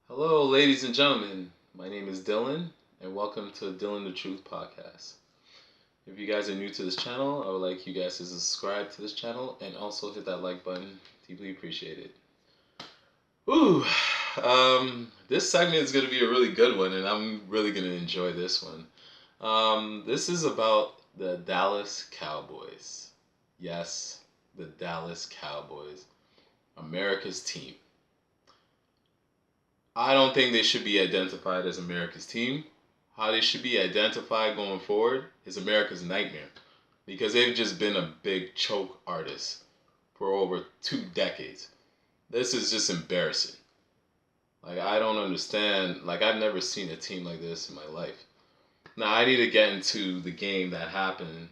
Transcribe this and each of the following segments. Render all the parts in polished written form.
Hello, ladies and gentlemen. My name is Dylan, and welcome to Dylan the Truth podcast. If you guys are new to this channel, I would like you guys to subscribe to this channel and also hit that like button. Deeply appreciate it. Ooh, this segment is going to be a really good one, and I'm really going to enjoy this one. This is about the Dallas Cowboys. Yes, the Dallas Cowboys, America's team. I don't think they should be identified as America's team. How they should be identified going forward is America's nightmare because they've just been a big choke artist for over 2 decades. This is just embarrassing. Like, I don't understand. Like, I've never seen a team like this in my life. Now, I need to get into the game that happened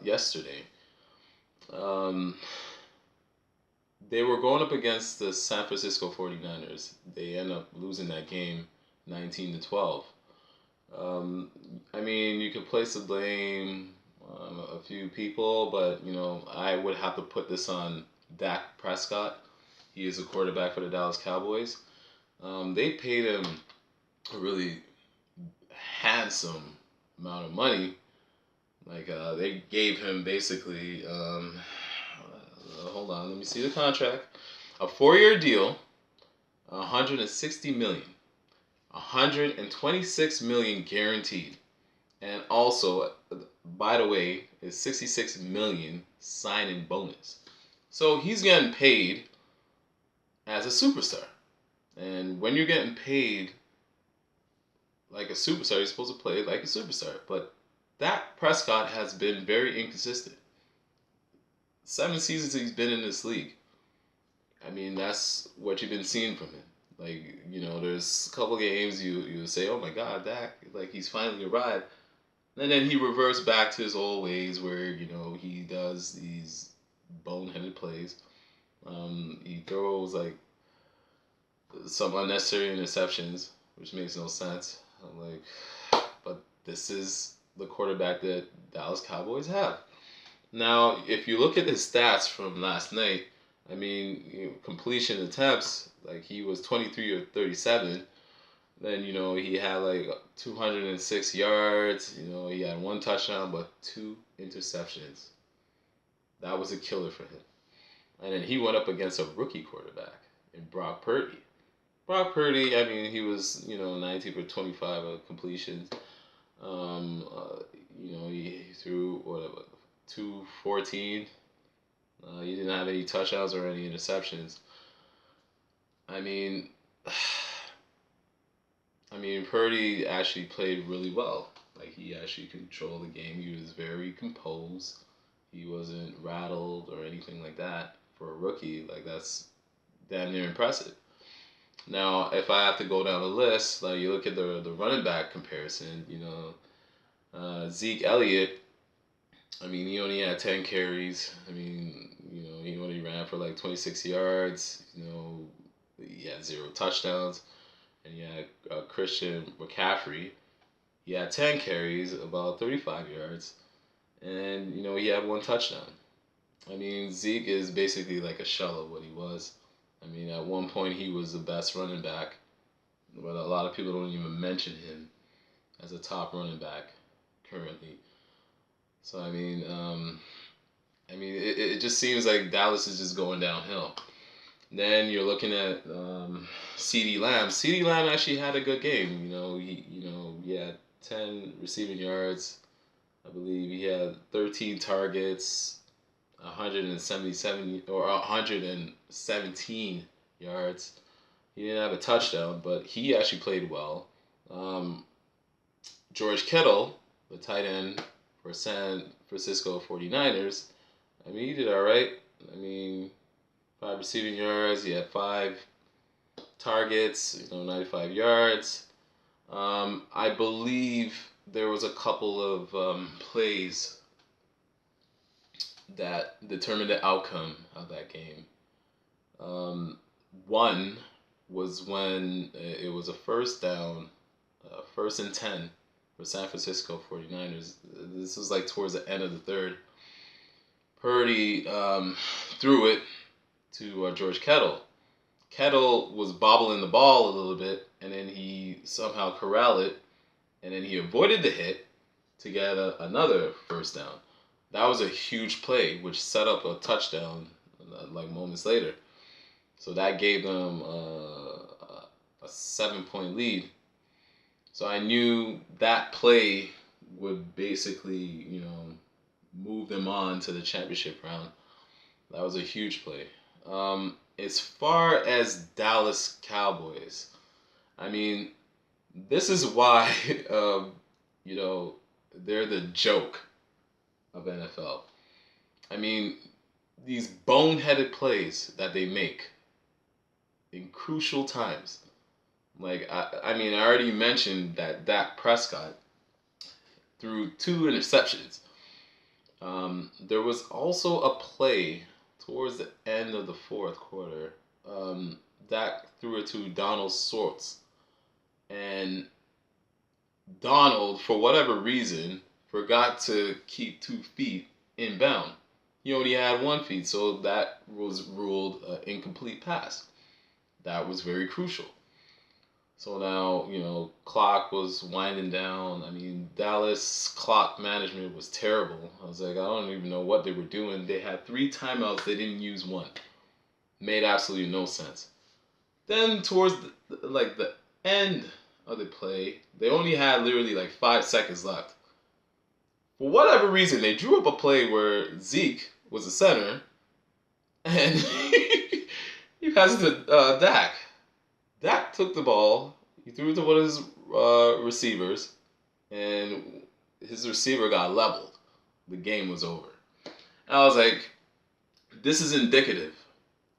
yesterday. Um, they were going up against the San Francisco 49ers. They end up losing that game 19-12. I mean, you could place the blame on a few people, but I would have to put this on Dak Prescott. He is a quarterback for the Dallas Cowboys. They paid him a really handsome amount of money. Like they gave him basically, hold on, let me see the contract. A 4-year deal, 160 million. 126 million guaranteed, and also, by the way, is 66 million signing bonus. So he's getting paid as a superstar, and when you're getting paid like a superstar, you're supposed to play like a superstar. But Dak Prescott has been very inconsistent. 7 seasons he's been in this league. I mean, that's what you've been seeing from him. Like, there's a couple games you say, oh my God, Dak, like he's finally arrived. And then he reverts back to his old ways where, he does these boneheaded plays. He throws like some unnecessary interceptions, which makes no sense. I'm like, but this is the quarterback that Dallas Cowboys have. Now, if you look at his stats from last night, I mean, completion attempts, like he was 23 or 37. Then, he had like 206 yards. He had one touchdown, but 2 interceptions. That was a killer for him. And then he went up against a rookie quarterback in Brock Purdy. Brock Purdy, I mean, he was, 19 for 25 completions. He threw, whatever, 214. He didn't have any touchdowns or any interceptions. I mean, Purdy actually played really well. Like, he actually controlled the game. He was very composed. He wasn't rattled or anything like that. For a rookie, like, that's damn near impressive. Now, if I have to go down the list, like, you look at the running back comparison, Zeke Elliott, I mean, he only had 10 carries. I mean, he only ran for like 26 yards. He had 0 touchdowns. And you had Christian McCaffrey. He had 10 carries, about 35 yards. And, he had 1 touchdown. I mean, Zeke is basically like a shell of what he was. I mean, at one point he was the best running back. But a lot of people don't even mention him as a top running back currently. So, it just seems like Dallas is just going downhill. Then you're looking at CeeDee Lamb. CeeDee Lamb actually had a good game. He had 10 receiving yards. I believe he had 13 targets, 177 or 117 yards. He didn't have a touchdown, but he actually played well. George Kittle, the tight end for San Francisco 49ers, I mean, he did all right. I mean, 5 receiving yards. He had 5 targets, 95 yards. I believe there was a couple of plays that determined the outcome of that game. One was when it was a first down, 1st and 10 for San Francisco 49ers. This was like towards the end of the third. Purdy threw it to George Kittle. Kettle was bobbling the ball a little bit, and then he somehow corralled it, and then he avoided the hit to get another first down. That was a huge play, which set up a touchdown like moments later. So that gave them a 7 point lead. So I knew that play would basically, move them on to the championship round. That was a huge play. As far as Dallas Cowboys, I mean, this is why, you know, they're the joke of NFL. I mean, these boneheaded plays that they make in crucial times. Like, I already mentioned that Dak Prescott threw 2 interceptions. There was also a play towards the end of the fourth quarter. Dak threw it to Donald Sorts. And Donald, for whatever reason, forgot to keep 2 feet inbound. He only had 1 feet, so that was ruled an incomplete pass. That was very crucial. So now, clock was winding down. I mean, Dallas clock management was terrible. I was like, I don't even know what they were doing. They had 3 timeouts. They didn't use one. Made absolutely no sense. Then towards the end of the play, they only had literally like 5 seconds left. For whatever reason, they drew up a play where Zeke was the center, and he passed it to Dak. Dak took the ball, he threw it to one of his receivers, and his receiver got leveled. The game was over. And I was like, this is indicative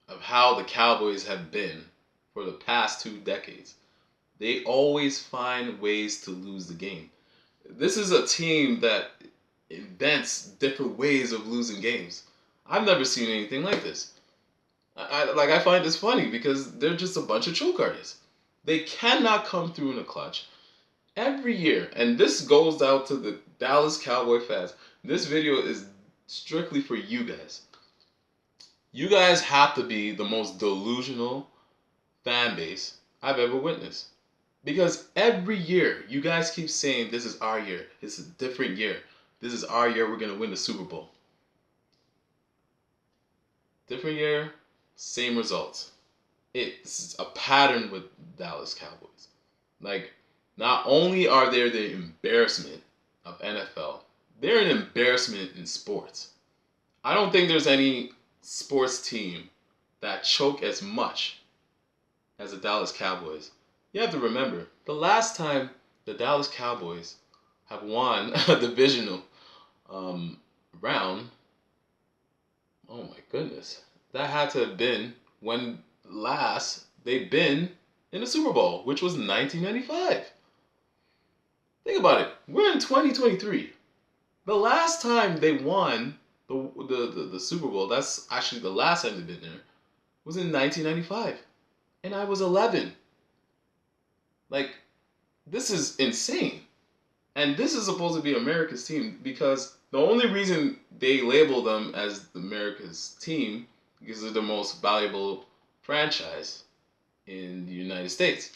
of how the Cowboys have been for the past 2 decades. They always find ways to lose the game. This is a team that invents different ways of losing games. I've never seen anything like this. I find this funny because they're just a bunch of choke artists. They cannot come through in a clutch every year, and this goes out to the Dallas Cowboy fans. This video is strictly for you guys. You guys have to be the most delusional fan base I've ever witnessed. Because every year, you guys keep saying, this is our year. It's a different year. This is our year. We're going to win the Super Bowl. Different year, same results. It's a pattern with Dallas Cowboys. Like, not only are they the embarrassment of NFL, they're an embarrassment in sports. I don't think there's any sports team that choke as much as the Dallas Cowboys. You have to remember, the last time the Dallas Cowboys have won a divisional round, oh my goodness, that had to have been when last they've been in the Super Bowl, which was 1995. Think about it. We're in 2023. The last time they won the Super Bowl, that's actually the last time they've been there, was in 1995. And I was 11. Like, this is insane. And this is supposed to be America's team because the only reason they label them as America's team is because they're the most valuable franchise in the United States.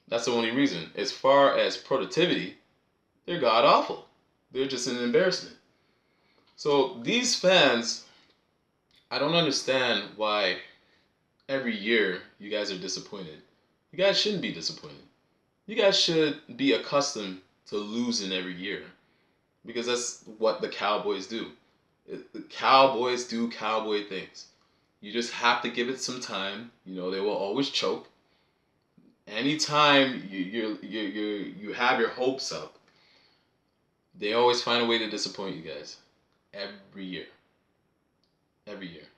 That's the only reason. As far as productivity, they're god awful. They're just an embarrassment. So these fans, I don't understand why every year you guys are disappointed. You guys shouldn't be disappointed. You guys should be accustomed to losing every year because that's what the Cowboys do. The Cowboys do cowboy things. You just have to give it some time. They will always choke. Anytime you have your hopes up, they always find a way to disappoint you guys. Every year. Every year.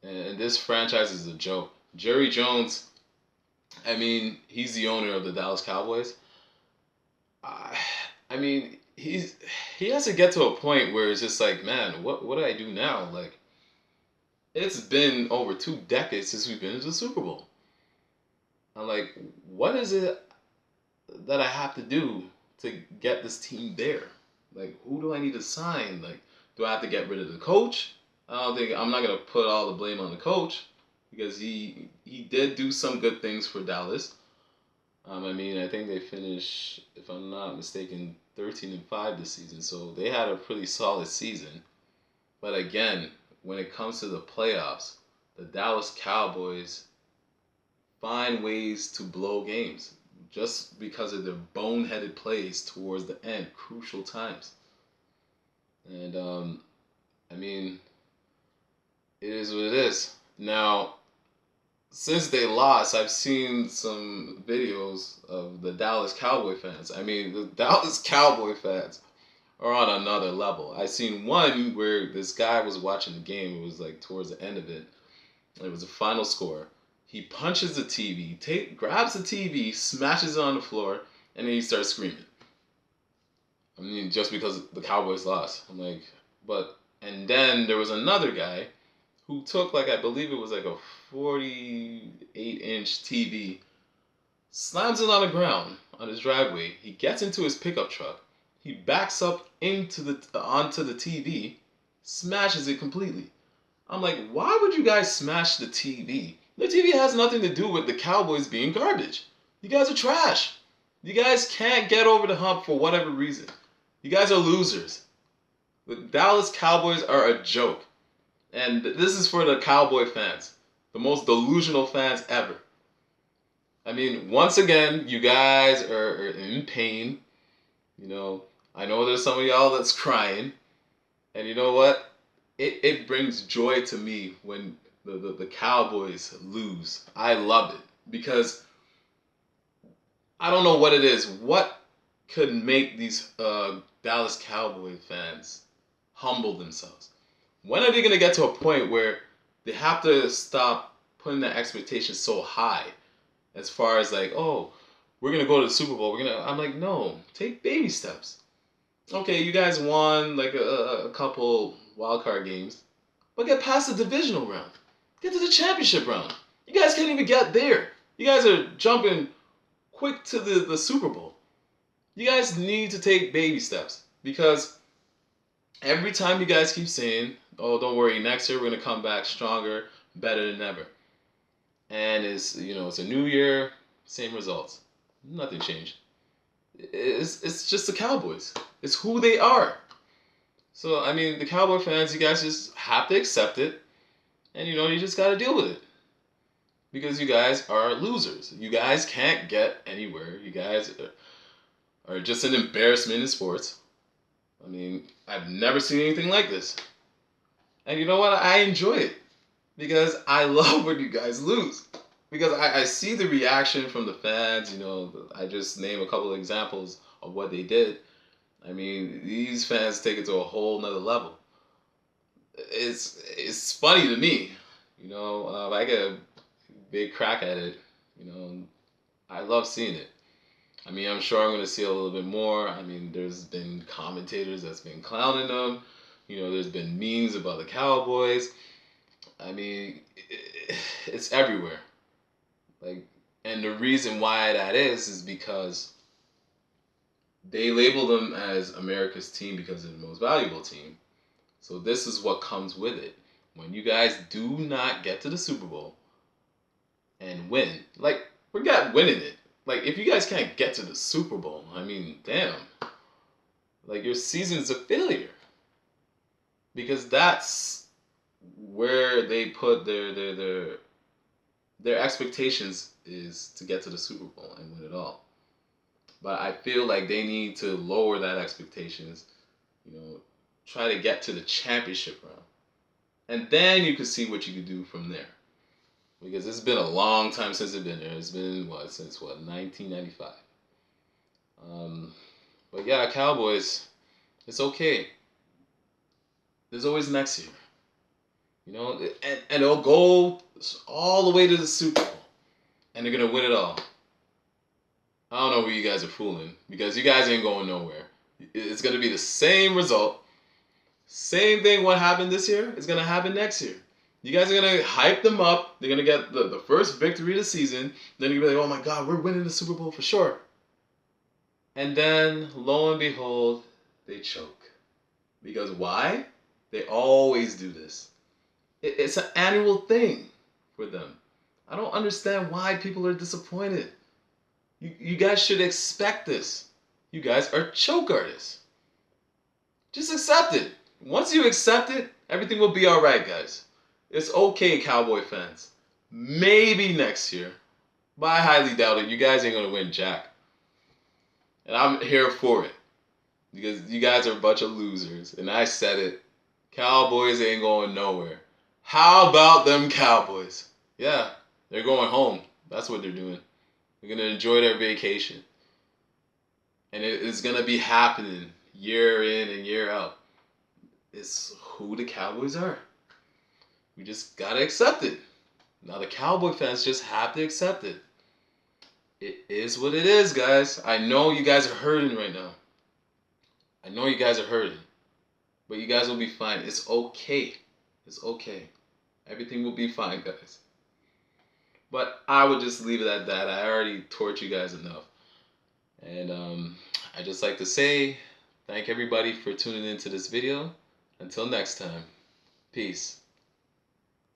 And this franchise is a joke. Jerry Jones, he's the owner of the Dallas Cowboys. He has to get to a point where it's just like, man, what do I do now? Like, it's been over 2 decades since we've been to the Super Bowl. I'm like, what is it that I have to do to get this team there? Like, who do I need to sign? Like, do I have to get rid of the coach? I'm not gonna put all the blame on the coach. because he did do some good things for Dallas. I mean, I think they finished, if I'm not mistaken, 13-5 this season, so they had a pretty solid season. But again, when it comes to the playoffs, the Dallas Cowboys find ways to blow games just because of their boneheaded plays towards the end, crucial times. And I mean, it is what it is. Now, since they lost, I've seen some videos of the Dallas Cowboy fans. I mean, the Dallas Cowboy fans are on another level. I seen one where this guy was watching the game. It was like towards the end of it. It was a final score. He punches the TV, grabs the TV, smashes it on the floor, and then he starts screaming. I mean, just because the Cowboys lost. I'm like, but, and then there was another guy who took, like, I believe it was like a 48-inch TV, slams it on the ground on his driveway. He gets into his pickup truck. He backs up onto the TV, smashes it completely. I'm like, why would you guys smash the TV? The TV has nothing to do with the Cowboys being garbage. You guys are trash. You guys can't get over the hump for whatever reason. You guys are losers. The Dallas Cowboys are a joke. And this is for the Cowboy fans. The most delusional fans ever. I mean, once again, you guys are in pain. You know, I know there's some of y'all that's crying. And you know what? It brings joy to me when the Cowboys lose. I love it because I don't know what it is. What could make these Dallas Cowboy fans humble themselves? When are they going to get to a point where they have to stop putting their expectations so high as far as like, oh, we're going to go to the Super Bowl. I'm like, no, take baby steps. Okay, you guys won like a couple wild card games, but get past the divisional round. Get to the championship round. You guys can't even get there. You guys are jumping quick to the Super Bowl. You guys need to take baby steps because every time you guys keep saying, oh, don't worry, next year we're going to come back stronger, better than ever. And it's a new year, same results. Nothing changed. It's just the Cowboys. It's who they are. So, I mean, the Cowboy fans, you guys just have to accept it. And, you just got to deal with it. Because you guys are losers. You guys can't get anywhere. You guys are just an embarrassment in sports. I mean, I've never seen anything like this. And you know what? I enjoy it. Because I love when you guys lose. Because I see the reaction from the fans. I just name a couple of examples of what they did. I mean, these fans take it to a whole nother level. It's funny to me. I get a big crack at it. I love seeing it. I mean, I'm sure I'm going to see a little bit more. I mean, there's been commentators that's been clowning them. There's been memes about the Cowboys. I mean, it's everywhere. And the reason why that is because they label them as America's team because they're the most valuable team. So this is what comes with it. When you guys do not get to the Super Bowl and win, forget winning it. If you guys can't get to the Super Bowl, I mean, damn. Your season's a failure. Because that's where they put their expectations is to get to the Super Bowl and win it all. But I feel like they need to lower that expectations, try to get to the championship round. And then you can see what you can do from there. Because it's been a long time since they've been there. It's been, since 1995. But yeah, Cowboys, it's okay. There's always next year. And they'll go all the way to the Super Bowl. And they're going to win it all. I don't know who you guys are fooling. Because you guys ain't going nowhere. It's going to be the same result. Same thing what happened this year is going to happen next year. You guys are going to hype them up. They're going to get the first victory of the season. Then you're going to be like, oh my God, we're winning the Super Bowl for sure. And then, lo and behold, they choke. Because why? They always do this. It's an annual thing. for them. I don't understand why people are disappointed. You guys should expect this. You guys are choke artists. Just accept it. Once you accept it, everything will be alright, guys. It's okay, Cowboy fans. Maybe next year. But I highly doubt it. You guys ain't gonna win jack. And I'm here for it. Because you guys are a bunch of losers. And I said it. Cowboys ain't going nowhere. How about them Cowboys? Yeah, they're going home. That's what they're doing. They're gonna enjoy their vacation. And it is gonna be happening year in and year out. It's who the Cowboys are. We just gotta accept it. Now the Cowboy fans just have to accept it. It is what it is, guys. I know you guys are hurting right now. I know you guys are hurting. But you guys will be fine. It's okay. It's okay. Everything will be fine, guys. But I would just leave it at that. I already tortured you guys enough. And I just like to say thank everybody for tuning into this video. Until next time. Peace.